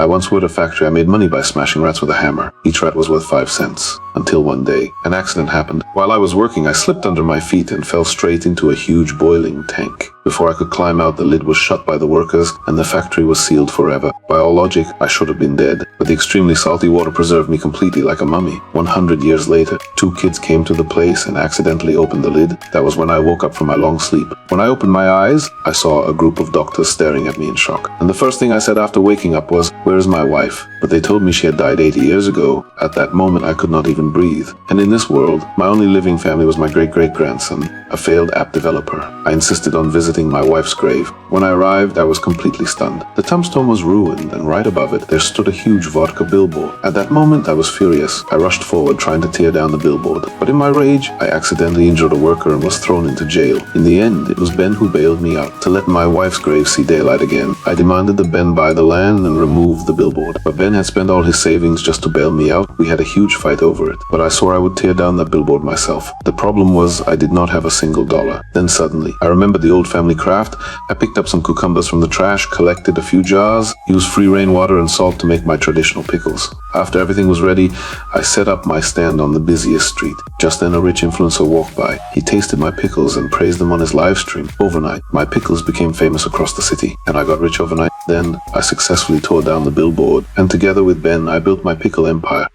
I once worked at a factory. I made money by smashing rats with a hammer. Each rat was worth 5 cents. Until one day, an accident happened. While I was working, I slipped under my feet and fell straight into a huge boiling tank. Before I could climb out, the lid was shut by the workers and the factory was sealed forever. By all logic, I should have been dead, but the extremely salty water preserved me completely like a mummy. 100 years later, 2 kids came to the place and accidentally opened the lid. That was when I woke up from my long sleep. When I opened my eyes, I saw a group of doctors staring at me in shock. And the first thing I said after waking up was, "Where is my wife?" But they told me she had died 80 years ago. At that moment, I could not even breathe. And in this world, my only living family was my great-great-grandson, a failed app developer. I insisted on visiting my wife's grave. When I arrived, I was completely stunned. The tombstone was ruined, and right above it, there stood a huge vodka billboard. At that moment, I was furious. I rushed forward, trying to tear down the billboard. But in my rage, I accidentally injured a worker and was thrown into jail. In the end, it was Ben who bailed me out. To let my wife's grave see daylight again, I demanded that Ben buy the land and remove the billboard. But Ben had spent all his savings just to bail me out. We had a huge fight over it, but I swore I would tear down that billboard myself. The problem was I did not have a single dollar. Then suddenly, I remembered the old family craft. I picked up some cucumbers from the trash, collected a few jars, used free rainwater and salt to make my traditional pickles. After everything was ready, I set up my stand on the busiest street. Just then a rich influencer walked by. He tasted my pickles and praised them on his live stream. Overnight, my pickles became famous across the city, and I got rich overnight. Then, I successfully tore down the billboard, and together with Ben, I built my pickle empire.